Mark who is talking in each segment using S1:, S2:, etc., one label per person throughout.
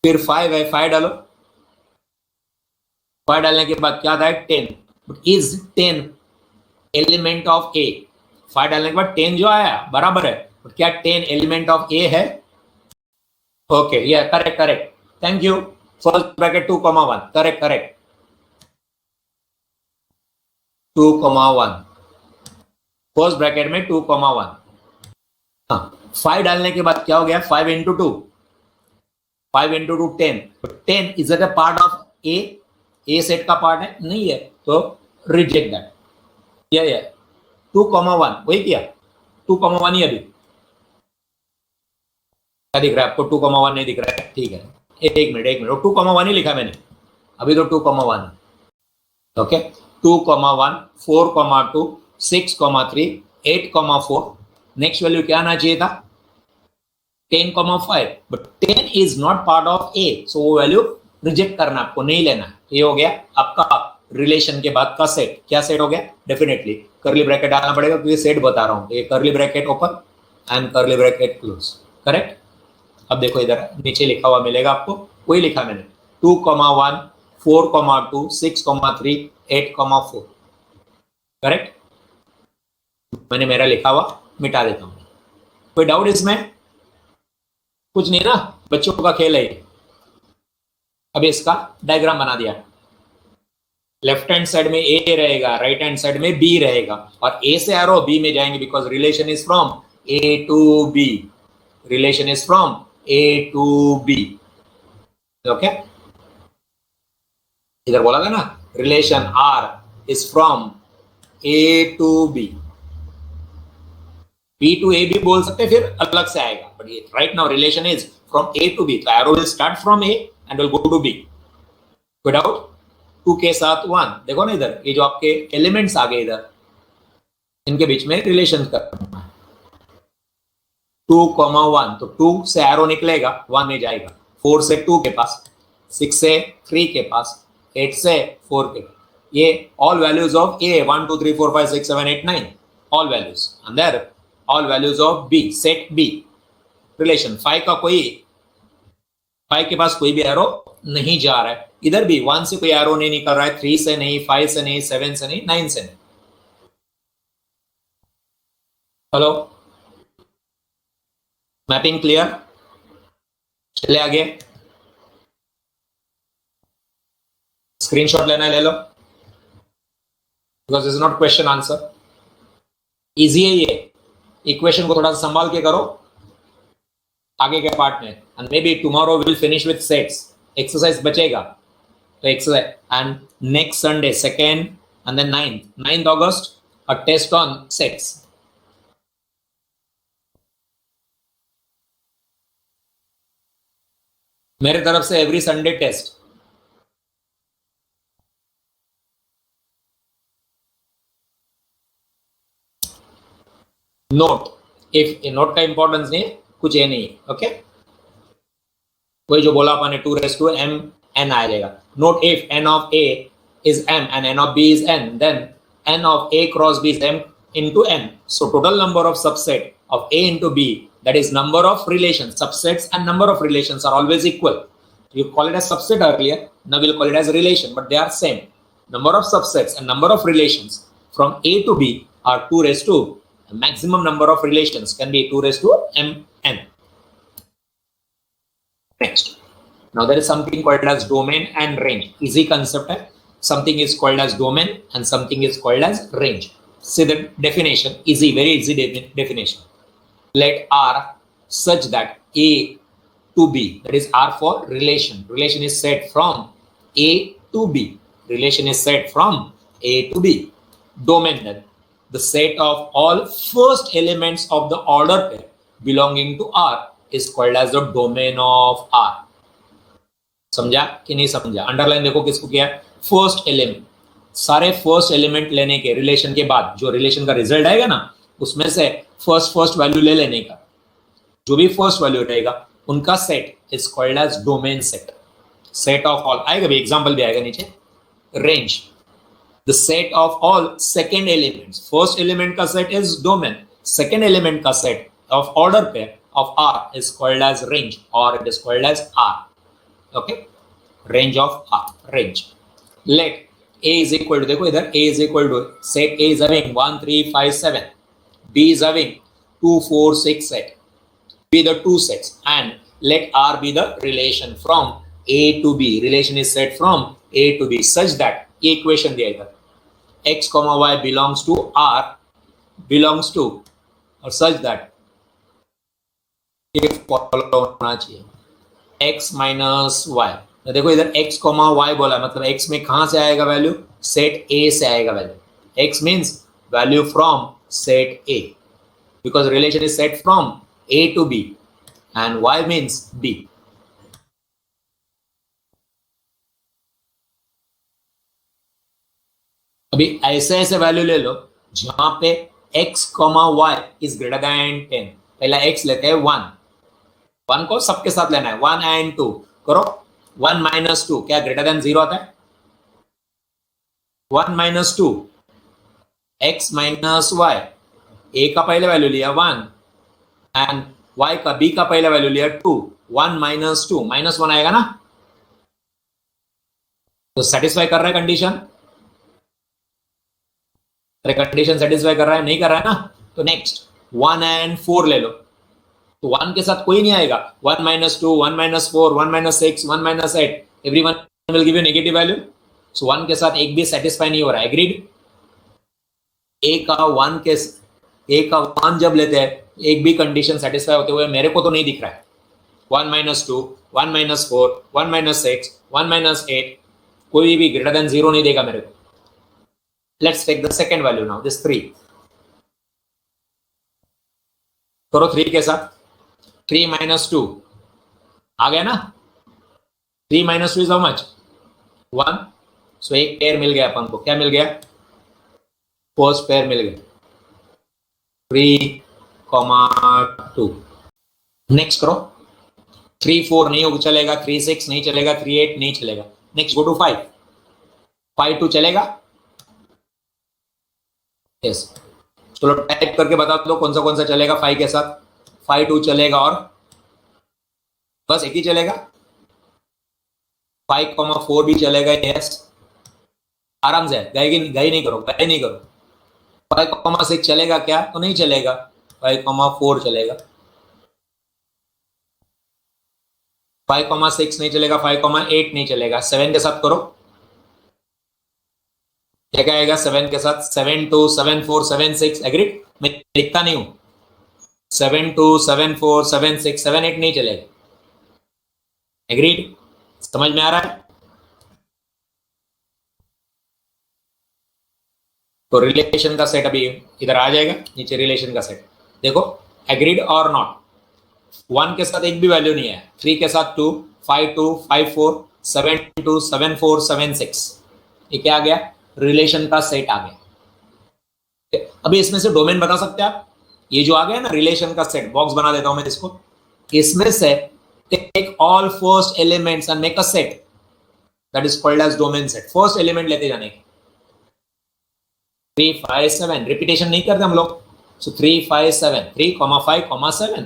S1: फिर 5 है, 5 डालो, 5 डालने के बाद क्या था 10, बट इज 10 एलिमेंट ऑफ ए? 5 डालने के बाद 10 जो आया बराबर है, बट क्या 10 एलिमेंट ऑफ ए है? ओके, ये correct correct, thank you. First bracket 2,1, correct correct, 2,1 first bracket में 2,1। हाँ, 5 डालने के बाद क्या हो गया 5 into 2, 5 into 2 10, 10 is a part of A set का पार्ट है नहीं है, तो रिजेक्ट दैट। ये 2,1 वही किया, 2,1 ही अभी क्या दिख रहा है आपको? 2,1 नहीं दिख रहा है, ठीक है, एक मिनट 2,1 ही लिखा मैंने अभी, तो 2,1 है। ओके, 2,1 4,2 6,3 8,4, नेक्स्ट वैल्यू क्या आना चाहिए था 10,5, but 10 is not part of A, so वो वैल्यू रिजेक्ट करना, आपको नहीं लेना। ये हो गया आपका रिलेशन के बाद का सेट। क्या सेट हो गया? डेफिनेटली कर्ली ब्रैकेट डालना पड़ेगा क्योंकि सेट बता रहा हूं, ये curly bracket open and curly bracket close, correct. अब देखो इधर नीचे लिखा हुआ मिलेगा आपको, वही लिखा मैंने 2,1 4,2 6,3 8,4, करेक्ट। मैंने मेरा लिखा हुआ मिटा देता हूं। कोई डाउट इसमें? कुछ नहीं ना, बच्चों का खेल है। अब इसका डायग्राम बना दिया, लेफ्ट हैंड साइड में ए रहेगा, राइट हैंड साइड में बी रहेगा, और ए से एरो बी में जाएंगे because relation is from A to B, relation is from A to B. Okay, इधर बोला था ना relation R is from A to B, B to A भी बोल सकते, फिर अलग से आएगा, बट ये right now relation is from A to B, तो arrow will start from A and will go to be. कोई डाउट? 2 के साथ 1, देखो ना इधर ये जो आपके एलिमेंट्स आ गए इधर, इनके बीच में रिलेशन करना है। 2,1, तो 2 से एरो निकलेगा 1 में जाएगा, 4 से 2 के पास, 6 से 3 के पास, 8 से 4 के पास, ये all values of A 1 2 3 4 5 6 7 8 9 all values, and there all values of B, set B relation. 5 का कोई 5 के पास कोई भी एरो नहीं जा रहा है, इधर भी 1 से कोई एरो नहीं निकल रहा है, 3 से नहीं, 5 से नहीं, 7 से नहीं, 9 से नहीं। Hello, mapping clear? चले आगे, स्क्रीनशॉट लेना है ले लो, because is not question answer, easy है ये। इक्वेशन को थोड़ा सा संभाल के करो आगे के पार्ट में, and may be tomorrow will finish with sets, exercise बचेगा तो exercise, and next Sunday 2nd and then 9th August a test on sets. मेरे तरफ से every Sunday test. Note, if note का इंपॉर्टेंस नहीं है, कुछ ये नहीं है, ओके। वही जो बोला अपने 2m n आ जाएगा। Note, if n of a is m and n of b is n, then n of a cross b is m into n. So total number of subset of a into b, that is number of relations, subsets and number of relations are always equal. You call it as subset earlier, now we'll call it as relation, but they are same. Number of subsets and number of relations from a to b are 2 raised to, the maximum number of relations can be 2 raised to mn. Next, now there is something called as domain and range. Easy concept hai. Something is called as domain and something is called as range. See the definition, easy, very easy definition. Let R such that A to B, that is R for relation. Relation is set from A to B. Relation is set from A to B. Domain, then the set of all first elements of the order pair belonging to R is called as the domain of R. समझा कि नहीं समझा? Underline देखो किसको किया है, first element. सारे first element लेने के रिलेशन के बाद जो रिलेशन का रिजल्ट आएगा ना, उसमें से फर्स्ट वैल्यू ले लेने का, जो भी फर्स्ट वैल्यू रहेगा उनका set is called as domain set. Set of all आएगा भी, एग्जांपल भी आएगा नीचे। Range, the set of all second elements, first element का set is domain, second element का set of order pair of R is called as range or it is called as R. Okay, range of range. Let A is equal to, देखो इधर A is equal to, set A is having 1 3 5 7, B is having 2 4 6 8, be the two sets, and let R be the relation from A to B. Relation is set from A to B such that ये equation दिया इधर x comma y belongs to R belongs to, और such that ये follow होना चाहिए x minus Y. देखो इधर x comma y बोला, मतलब x में कहां से आएगा वैल्यू, सेट A से आएगा value. x means value from set A because relation is set from A to B and y means B. अभी ऐसे ऐसे वैल्यू ले लो जहां पे x comma y is greater than 10. पहला x लेते हैं 1 को सबके साथ लेना है, 1 and 2 करो. 1 minus 2 क्या ग्रेटर देन 0 आता है, 1 minus 2 x minus y. a का पहला वैल्यू लिया 1 एंड y का b का पहला वैल्यू लिया 2. 1 minus 2 minus 1 आएगा ना, तो सेटिस्फाई कर रहा है कंडीशन. अरे कंडीशन सेटिस्फाई कर रहा है, नहीं कर रहा है ना, तो नेक्स्ट 1 and 4 ले लो. तो 1 के साथ कोई नहीं आएगा, 1 minus 2 1 minus 4 1 minus 6 1 minus 8, everyone will give you negative value. So 1 के साथ एक भी सेटिस्फाई नहीं हो रहा है. एग्रीड. a का 1 जब लेते हैं एक भी कंडीशन सेटिस्फाई होते हुए मेरे को तो नहीं दिख रहा है. 1 minus 2 1 minus 4 1 minus 6 1 minus 8, कोई भी ग्रेटर देन 0 नहीं देगा मेरे को. Let's take the second value now, this 3. करो 3 के साथ. 3 minus 2 आ गया ना. 3 minus 2 is how much, 1. सो एक पेयर मिल गया अपन को. क्या मिल गया, फर्स्ट पेयर मिल गया 3,2. नेक्स्ट करो. 3 4 नहीं चलेगा, 3 6 नहीं चलेगा, 3 8 नहीं चलेगा. नेक्स्ट गो टू 5 5 2 चलेगा. यस, चलो टाइप करके बता दो कौन सा चलेगा 5 के साथ. 5 2 चलेगा और बस एक ही चलेगा. 5,4 भी चलेगा. यस, आराम से, गए नहीं करो. 5,6 चलेगा क्या, तो नहीं चलेगा. 5,4 चलेगा. 5,6 नहीं चलेगा, 5,8 नहीं चलेगा. 7 के साथ करो. क्या आएगा 7 के साथ, 7 2 7 4 7 6. एग्रीड. मैं लिखता नहीं हूं. 7 2 7 4 7 6 7 8 नहीं चलेगा. एग्रीड. समझ में आ रहा है. तो रिलेशन का सेट अभी इधर आ जाएगा नीचे. रिलेशन का सेट देखो, एग्रीड और नॉट. 1 के साथ एक भी वैल्यू नहीं है. 3 के साथ 2 5 2 5 4 7 2 7 4 7 6. ये क्या आ गया, रिलेशन का सेट आ गया. अभी इसमें से डोमेन बता सकते हैं आप. ये जो आ गया ना रिलेशन का सेट, बॉक्स बना देता हूं मैं इसको. इसमें से take all first elements and make a set that is called as domain set. First element लेते जाने के. 3 5 7 रिपीटेशन नहीं करते हम लोग. सो 3 5 7 3 5 7.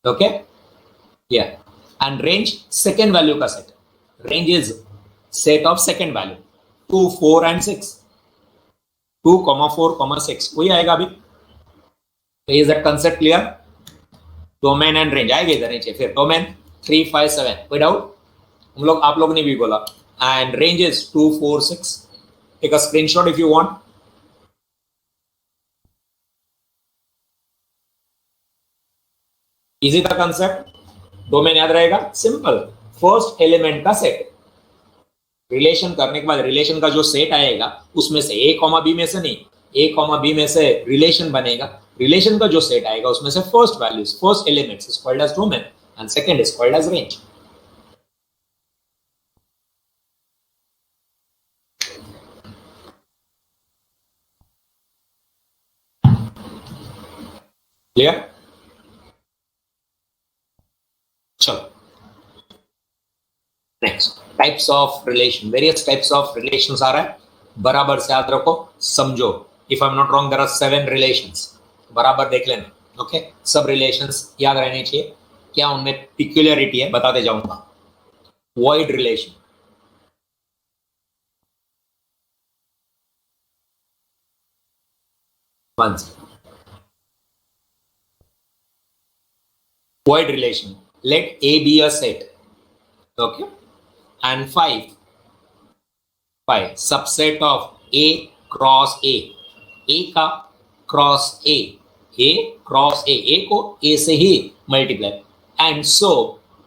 S1: ओके, या एंड रेंज सेकेंड वैल्यू का set. Range is set of second value 2 4 and 6. 2 4 6 वही आएगा अभी. तो is that concept clear. Domain and range आएगा इधर नीचे. फिर डोमेन 3 5 7 कोई डाउट, आप लोग ने भी बोला. And range is 2 4 6. Take a screenshot if you want. Easy था कंसेप्ट. डोमेन याद रहेगा, सिंपल. फर्स्ट एलिमेंट का सेट. रिलेशन करने के बाद रिलेशन का जो सेट आएगा उसमें से a कॉमा b में से नहीं, a कॉमा b में से रिलेशन बनेगा. रिलेशन का जो सेट आएगा उसमें से first values, first elements is called as domain and second is called as range. Clear. चलो next, types of relation. Various types of relations आ रहा है, बराबर से याद रखो, समझो. If I am not wrong there are 7 relations. बराबर देख लेना. ओके, सब रिलेशंस याद रहने चाहिए. क्या उनमें पिक्यूलियरिटी है बताते जाऊंगा. Void relation. Once. Void relation. Let A be a set. Okay. And 5 subset of A cross A. A का cross A. A cross A. A को A से ही multiply. And so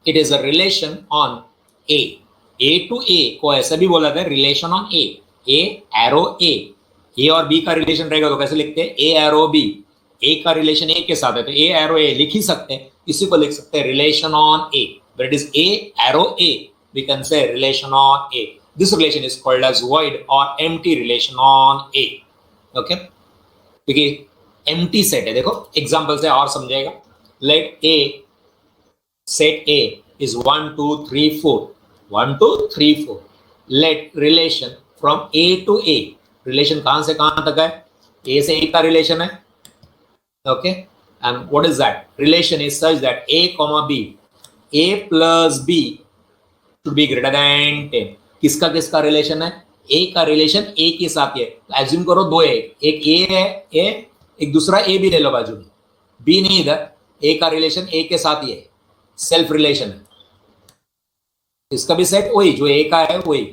S1: it is a relation on A. A to A को ऐसा भी बोला था relation on A. A arrow A. A और B का रिलेशन रहेगा तो कैसे लिखते हैं? A arrow B. A का रिलेशन A के साथ है तो A arrow A लिख ही सकते हैं. इसी को लिख सकते हैं relation on A. But it is A arrow A. We can say relation on A. This relation is called as void or empty relation on A. Okay? क्योंकि empty set है. देखो एग्जाम्पल से और समझेगा. Let A set A is 1 2 3 4. 1 2 3 4. Let relation from A to A. Relation कहां से कहां तक है? A से A का रिलेशन है. Okay. And what is that? Relation is such that A, B, A plus B should be greater than 10. किसका किसका रिलेशन है? A का रिलेशन A के साथ है. एज्यूम करो दो है, एक A है, एक दूसरा A भी ले लो बाजू में. B नहीं इधर. A का रिलेशन A के साथ ही है. सेल्फ रिलेशन है. इसका भी सेट वही जो A का है वही.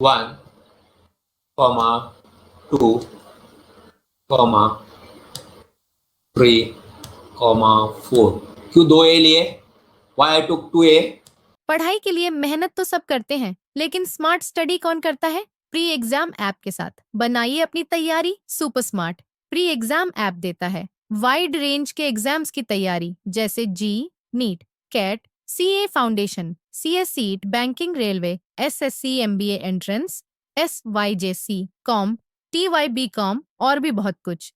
S1: 1, 2, 3, 4. क्यों 2 A लिए? Why I took 2 A?
S2: पढ़ाई के लिए मेहनत तो सब करते हैं, लेकिन स्मार्ट स्टडी कौन करता है? प्री एग्जाम ऐप के साथ बनाइए अपनी तैयारी super smart. Pre exam app देता है वाइड रेंज के एग्जाम्स की तैयारी जैसे JEE, NEET, CAT, CA foundation, CS SEET, banking, railway, SSC MBA entrance, SYJC com, TYB com और भी बहुत कुछ.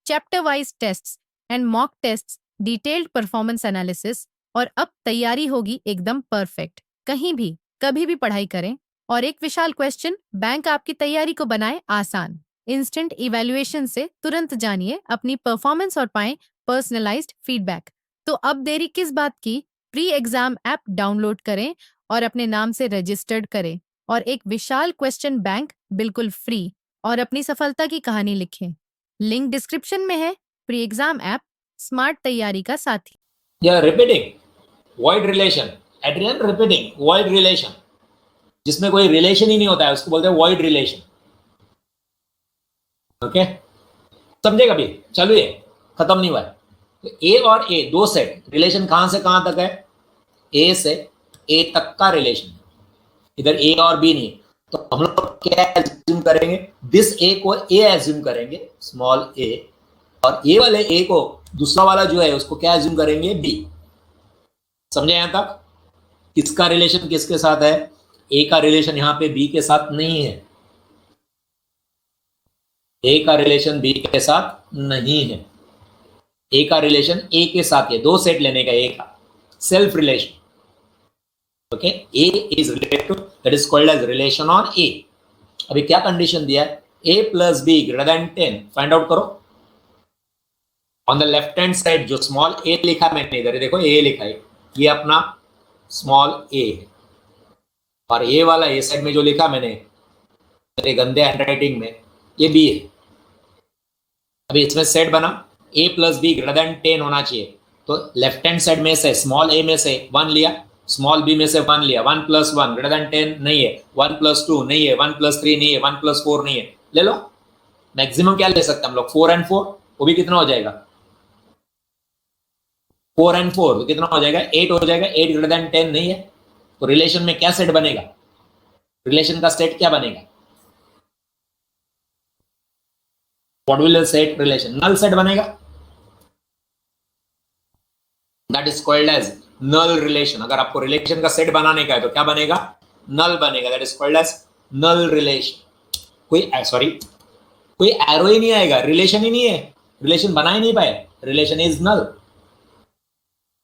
S2: Chapter wise tests and mock tests, detailed performance analysis और अब तैयारी होगी एकदम परफेक्ट. कहीं भी कभी भी पढ़ाई करें और एक विशाल क्वेश्चन बैंक आपकी तैयारी को बनाए आसान. इंस्टेंट इवैल्यूएशन से तुरंत जानिए अपनी परफॉर्मेंस और पाएं पर्सनलाइज्ड फीडबैक. तो अब देरी किस बात की? प्री एग्जाम ऐप डाउनलोड करें और अपने नाम से रजिस्टर्ड करें और एक विशाल क्वेश्चन बैंक बिल्कुल फ्री और अपनी सफलता की कहानी लिखें. लिंक डिस्क्रिप्शन में है. प्री एग्जाम ऐप स्मार्ट तैयारी का साथी.
S1: Repeating void relation. Adrian, repeating void relation. जिसमें कोई रिलेशन ही नहीं होता है उसको बोलते हैं void relation. ओके. समझे कभी? चालू है, खत्म नहीं हुआ है. तो A और A दो सेट रिलेशन कहां से कहां तक है? A से A तक का रिलेशन. इधर A और B नहीं. तो हम लोग क्या एज्यूम करेंगे? दिस A को A एज्यूम करेंगे, स्मॉल a, और A वाले A को दूसरा वाला जो है उसको क्या एज्यूम करेंगे? B. समझे यहां तक? किसका रिलेशन किसके साथ है? A का रिलेशन यहां पे B के साथ नहीं है. A का रिलेशन B के साथ नहीं है. A का रिलेशन A के साथ है. दो सेट लेने का A का self relation. Okay. A is related to, that is called as relation on A. अभी क्या कंडीशन दिया है? A plus B greater than 10. Find out करो. On the left hand side जो स्मॉल a लिखा है मैंने इधर देखो A लिखा है, ये अपना स्मॉल a है. और ये वाला ए साइड में जो लिखा मैंने मेरे गंदे हैंडराइटिंग में, ये B है. अभी इसमें सेट बना A plus B greater than 10 होना चाहिए. तो लेफ्ट हैंड साइड में से स्मॉल a में से 1 लिया, स्मॉल b में से 1 लिया. 1 plus 1 greater than 10 नहीं है. 1 plus 2 नहीं है. 1 plus 3 नहीं है. 1 plus 4 नहीं है. ले लो. मैक्सिमम क्या ले सकते हैं हम लोग? 4 and 4. वो भी कितना हो जाएगा? 4 and 4 तो कितना हो जाएगा? 8 हो जाएगा. 8 greater than 10 नहीं है. तो रिलेशन में क्या सेट बनेगा? रिलेशन का सेट क्या बनेगा? What will the set relation? Null set बनेगा. That is called as null relation. अगर आपको रिलेशन का सेट बनाने का है तो क्या बनेगा? नल बनेगा. That is called as null relation. कोई एरो ही नहीं आएगा, रिलेशन ही नहीं है, रिलेशन बना ही नहीं पाए. Relation is null.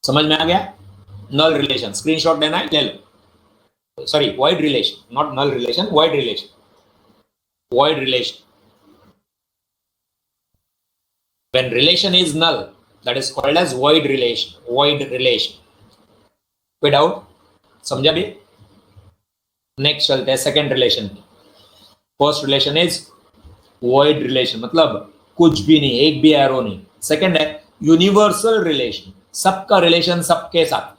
S1: समझ में आ गया? नल रिलेशन. स्क्रीनशॉट लेना है ले लो. Sorry, void relation, not null relation, void relation. Void relation. When relation is null, that is called as void relation. Void relation. कोई डाउट? समझा भी? नेक्स्ट चलते हैं सेकेंड रिलेशन पे. First relation is void relation, मतलब कुछ भी नहीं, एक भी एरो नहीं. सेकेंड है यूनिवर्सल रिलेशन, सबका रिलेशन सबके साथ,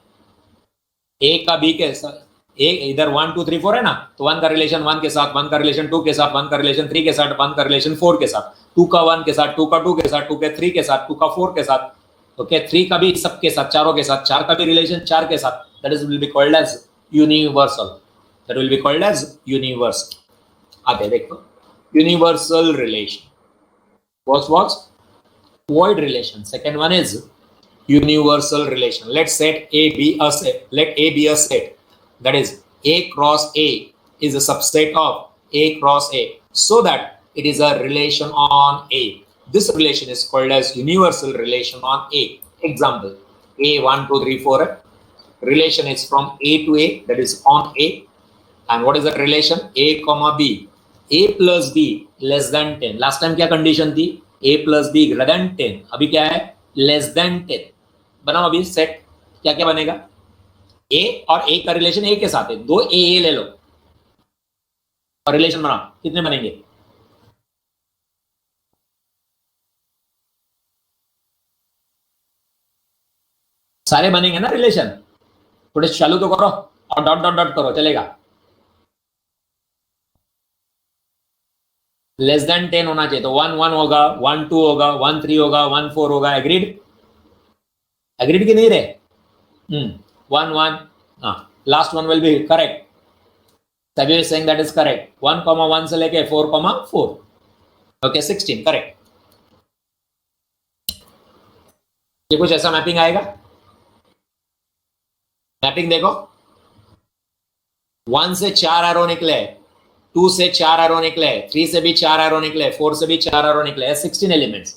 S1: ए का बी के साथ. एक इधर 1 2 3 4 है ना, तो 1 का रिलेशन 1 के साथ, 1 का रिलेशन 2 के साथ, 1 का रिलेशन 3 के साथ, 1 का रिलेशन 4 के साथ, 2 का 1 के साथ, 2 का 2 के साथ, 2 के 3 के साथ, 2 का 4 के साथ. ओके, 3 का भी सबके साथ, चारों के साथ, 4 का भी रिलेशन 4 के साथ. That is will be called as universal. That will be called as universal. आगे देखो, universal relation. First was void relation, second one is universal relation. Let's set A be a set. Let A be a set. That is, A cross A is a subset of A cross A, so that it is a relation on A. This relation is called as universal relation on A. Example, A 1 2 3 4. Relation is from A to A, that is on A. And what is that relation? A comma B. A plus B less than 10. Last time क्या condition थी? A plus B greater than 10. अभी क्या है? Less than 10. बनाओ अभी set. क्या क्या बनेगा? A और A का रिलेशन A के साथ है, दो A ले लो और रिलेशन बनाओ. कितने बनेंगे? सारे बनेंगे ना रिलेशन. थोड़े चालू तो करो और डॉट डॉट डॉट करो, चलेगा. लेस देन 10 होना चाहिए, तो 1 1 होगा, 1 2 होगा, 1 3 होगा, 1 4 होगा. एग्रीड? एग्रीड की नहीं रहे? 1 1. हाँ, last one will be correct. सभी is saying that is correct. 1 से लेके 4 ओके, 16 करेक्ट. ये कुछ ऐसा मैपिंग आएगा. मैपिंग देखो, 1 से 4 एरो निकले, 2 से 4 एरो निकले, 3 से भी 4 एरो निकले, 4 से भी 4 एरो निकले. 16 एलिमेंट्स.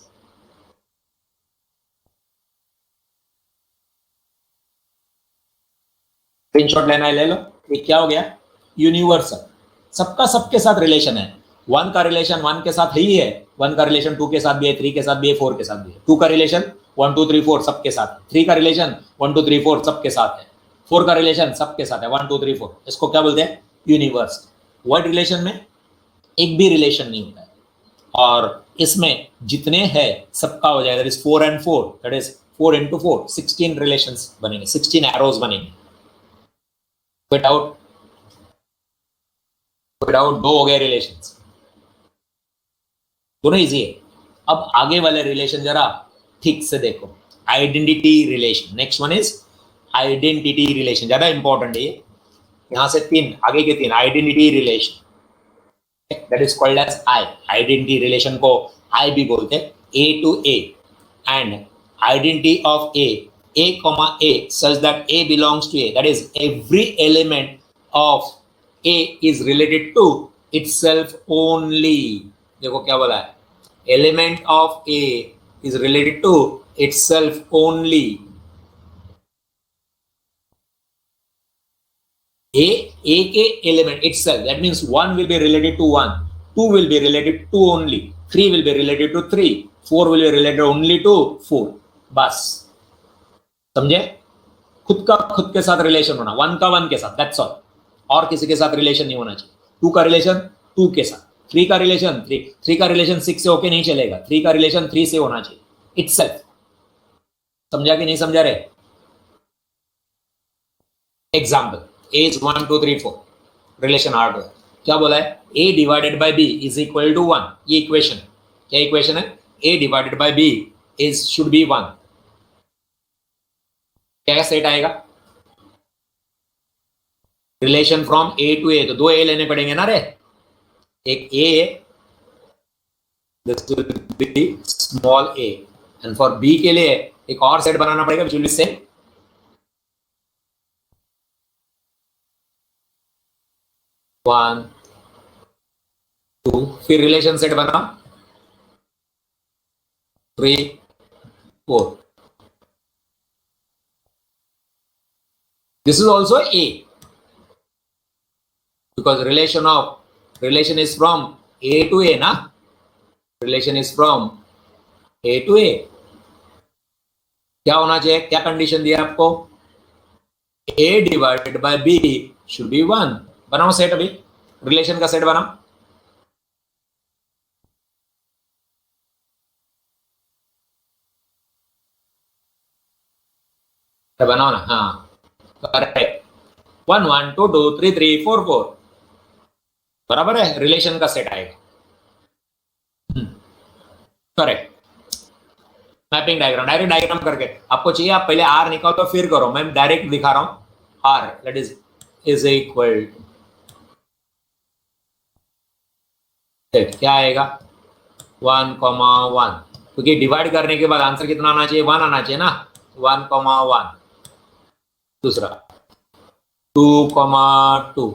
S1: स्क्रीनशॉट लेना है ले लो. ये क्या हो गया? यूनिवर्सल. सबका सबके साथ रिलेशन है. 1 का रिलेशन 1 के साथ ही है, 1 का रिलेशन 2 के साथ भी है, 3 के साथ भी है, 4 के साथ भी है. 2 का रिलेशन 1 2 3 4 सबके साथ. 3 का रिलेशन 1 2 3 4 सबके साथ है. 4 का रिलेशन सबके साथ है, 1 2 3 4. इसको क्या बोलते हैं? यूनिवर्सल. वर्ड रिलेशन में एक भी रिलेशन नहीं होता है, और इसमें जितने हैं सबका हो जाएगा. That is 4 and 4, that is 4 into 4, 16 relations बनेंगे, 16 एरोज बनेंगे. विदाउट दो हो गए रिलेशंस. दोनों इजी है. अब आगे वाले रिलेशन जरा ठीक से देखो. Identity relation. Next one is identity relation. ज्यादा इंपॉर्टेंट है ये. यहां से 3 आगे के 3 identity relation, that is called as I. Identity relation को आई भी बोलते हैं. A to A and identity of A comma A such that A belongs to A. That is every element of A is related to itself only. देखो क्या बोला है? Element of A is related to itself only. A के element itself, that means 1 will be related to 1, 2 will be related to 2 only, 3 will be related to 3, 4 will be related only to 4. बस समझे? खुद का खुद के साथ relation होना, 1 का 1 के साथ, दैट्स ऑल. और किसी के साथ रिलेशन नहीं होना चाहिए. 2 का रिलेशन 2 के साथ, 3 का रिलेशन 3 का रिलेशन 6 से होके नहीं चलेगा. 3 का रिलेशन 3 से होना चाहिए इटसेल्फ. समझा कि नहीं समझा रहे? Example, A is 1 2 3 4 relation hardware. क्या बोला है? A divided by B is equal to 1. ये इक्वेशन है. क्या इक्वेशन है? A divided by B is should be 1. क्या सेट आएगा? Relation from A to A, तो 2 A लेने पड़ेंगे ना रे. एक A, this will be small a, and for B के लिए एक और सेट बनाना पड़ेगा विच विल बी सेम. 1 2, फिर रिलेशन सेट बना 3 4. This is also A, because relation is from A to A, na? Relation is from A to A. क्या होना चाहिए, क्या कंडीशन दिया आपको, a divided by b should be 1। बनाओ set, अभी रिलेशन का सेट बनाओ। बनाओ ना, हाँ करेक्ट। 1 1 2 2 3 3 4 4 बराबर है, रिलेशन का सेट आएगा। Correct. Mapping diagram, direct diagram करके आपको चाहिए, आप पहले आर निकालो तो फिर करो, मैं डायरेक्ट दिखा रहा हूं। आर दैट इज इक्वल, क्या आएगा 1,1, क्योंकि डिवाइड करने के बाद आंसर कितना आना चाहिए, 1 आना चाहिए ना, 1,1। दूसरा 2,2,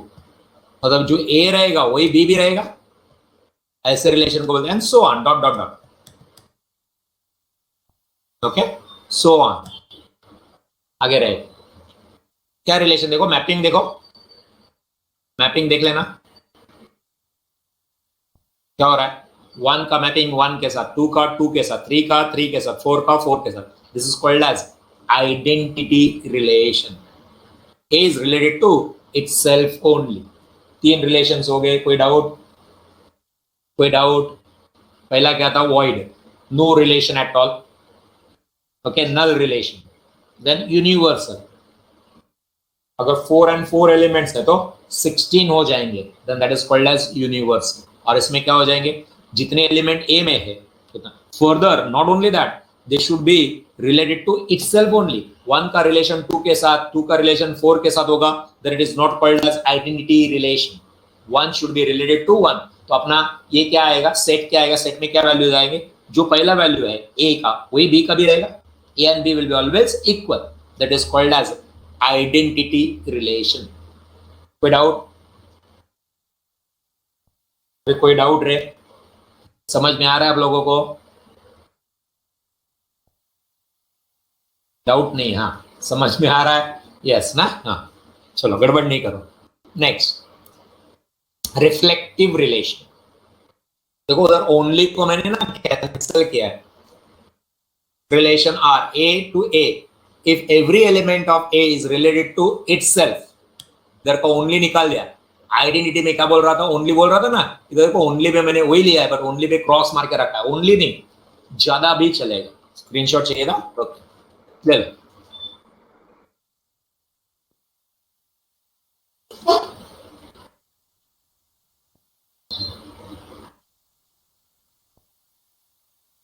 S1: मतलब जो ए रहेगा वही बी भी रहेगा, ऐसे रिलेशन को बोलते हैं, so on dot dot dot. Okay, so on आगे रहे। क्या रिलेशन देखो, मैपिंग देखो, मैपिंग देख लेना क्या हो रहा है। 1 का मैपिंग 1 के साथ, 2 का 2 के साथ, 3 का 3 के साथ, 4 का 4 के साथ। This is called as identity relation. A is related to itself only. 3 relations हो गए, कोई डाउट, कोई डाउट। पहला क्या था, void, no relation at all, okay, null relation. Then universal, अगर 4 and 4 एलिमेंट्स है तो 16 हो जाएंगे, then that is called as universal. और इसमें क्या हो जाएंगे, जितने एलिमेंट ए में है further, not only that, they should be related to itself only. 1 का रिलेशन 2 के साथ, 2 का रिलेशन 4 के साथ होगा, then it is not called as identity relation. 1 should be related to 1। तो अपना ये क्या आएगा, सेट क्या आएगा, सेट में क्या वैल्यूज आएंगे, जो पहला वैल्यू है ए का वही बी का भी रहेगा, A and B will be always equal, that is called as identity relation. कोई डाउट, कोई डाउट रे, समझ में आ रहा है आप लोगों को, डाउट नहीं, हाँ समझ में आ रहा है, यस ना, हाँ चलो गड़बड़ नहीं करो। नेक्स्ट रिफ्लेक्टिव रिलेशन, देखो उधर ओनली को मैंने ना कैंसिल किया है। Relation R A to A, if every element of A is related to itself, इधर को ओनली निकाल दिया। आइडेंटिटी में क्या बोल रहा था, ओनली बोल रहा था ना, इधर को ओनली पे मैंने वही लिया है, बट ओनली पे क्रॉस मार के रखा है, ओनली नहीं, ज्यादा भी चलेगा। स्क्रीनशॉट चाहिए था, ओके ले लो।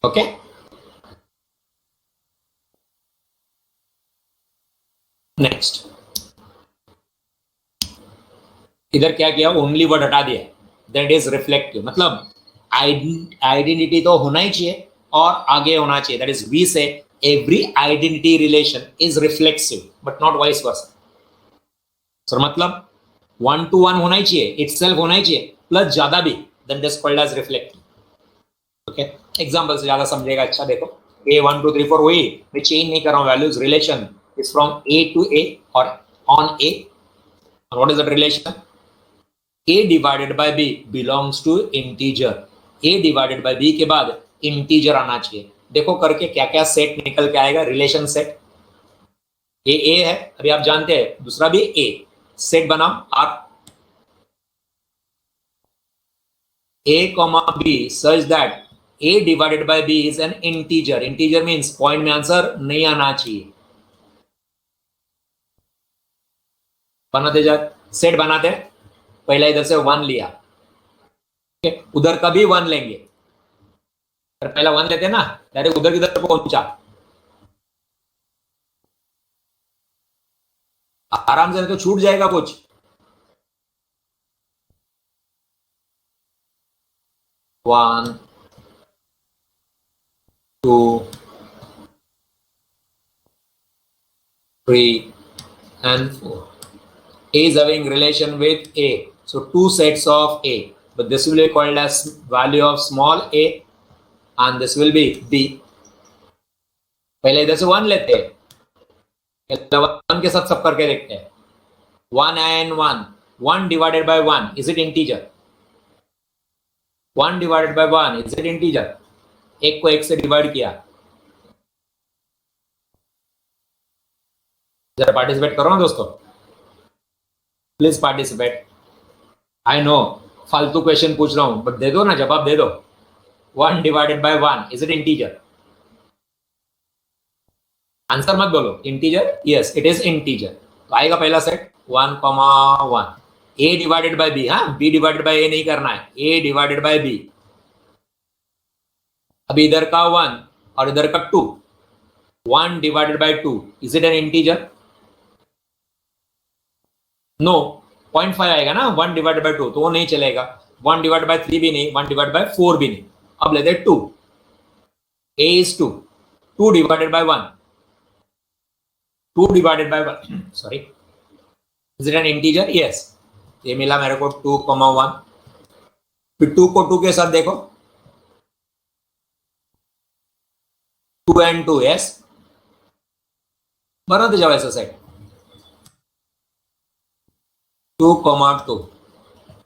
S1: ओके, नेक्स्ट इधर क्या किया, ओनली वर्ड हटा दिया, दैट इज रिफ्लेक्टिव। मतलब आइडेंटिटी तो होना ही चाहिए और आगे होना चाहिए, दैट इज वी से every identity relation is reflexive but not vice versa. Sir मतलब 1 to 1 होना ही चाहिए, इटसेल्फ होना ही चाहिए, प्लस ज्यादा भी, then this called as reflective. Okay, example से ज्यादा समझेगा। अच्छा देखो, ए 1 2 3 4 वही, मैं चेंज नहीं कर रहा हूं values, relation is from A to A और on A. What is that relation, a divided by b belongs to integer। a divided by b के बाद integer आना चाहिए। देखो करके क्या क्या सेट निकल के आएगा, रिलेशन सेट। ये a है, अभी आप जानते हैं, दूसरा भी a, सेट बनाओ आप a b such that a divided by b is an integer। integer means point में आंसर नहीं आना चाहिए। बनाते जाए, सेट बनाते हैं, पहला इधर से 1 लिया, उधर का भी 1 लेंगे, पहला 1 लेते ना, डायरेक्ट उधर किधर पहुंचा, आराम से तो छूट जाएगा कुछ। 1 2 3 and 4, a is having relation with a, so 2 sets of a, but this will be called as value of small a and this will be b। पहले इधर से 1 लेते हैं, 1 के साथ सब करके देखते हैं। 1 and 1, 1 divided by 1 is it integer, 1 divided by 1 is it integer, एक को एक से डिवाइड किया, जरा पार्टिसिपेट करो ना दोस्तों, प्लीज पार्टिसिपेट। आई नो फालतू क्वेश्चन पूछ रहा हूं, बट दे दो ना, जवाब दे दो। 1 divided by 1 is it integer? Answer मत बोलो, integer, yes it is integer. तो आएगा पहला set 1, 1। A divided by B, हाँ बी डिवाइडेड बाय ए नहीं करना है, ए डिवाइडेड बाय बी। अभी इधर का 1 और इधर का 2, 1 divided by 2 is it an integer? No, 0.5 आएगा ना 1 डिवाइडेड बाय 2, तो वो नहीं चलेगा। 1 डिवाइडेड बाय 3 भी नहीं, 1 डिवाइडेड बाय 4 भी नहीं। अब लेते 2, a is 2, 2 divided by 1, 2 divided by 1 sorry, is it an integer? Yes, ये मिला मेरे को 2, 1। फिर 2 को 2 के साथ देखो, 2 and 2, यस, बनाते जाओ ऐसा सेट। 2, 2,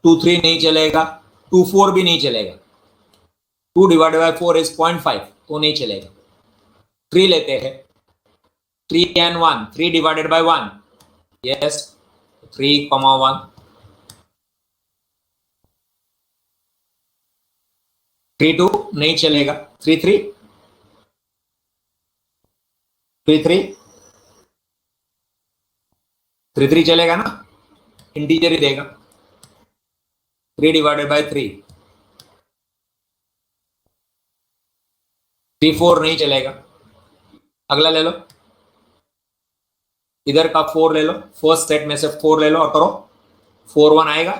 S1: 2, 3 नहीं चलेगा, 2, 4 भी नहीं चलेगा। 2 डिवाइडेड बाय 4 इज 0.5, तो नहीं चलेगा। 3 लेते हैं, 3 and 1, 3 डिवाइडेड बाय 1, यस, 3, 1। 3, 2 नहीं चलेगा, 3, 3, 3, 3, 3, 3 चलेगा ना, इंटीजर ही देगा। 3 डिवाइडेड बाय 3, 3, 4 नहीं चलेगा। अगला ले लो, इधर का 4 ले लो, फर्स्ट सेट में से 4 ले लो और करो, 4, 1 आएगा।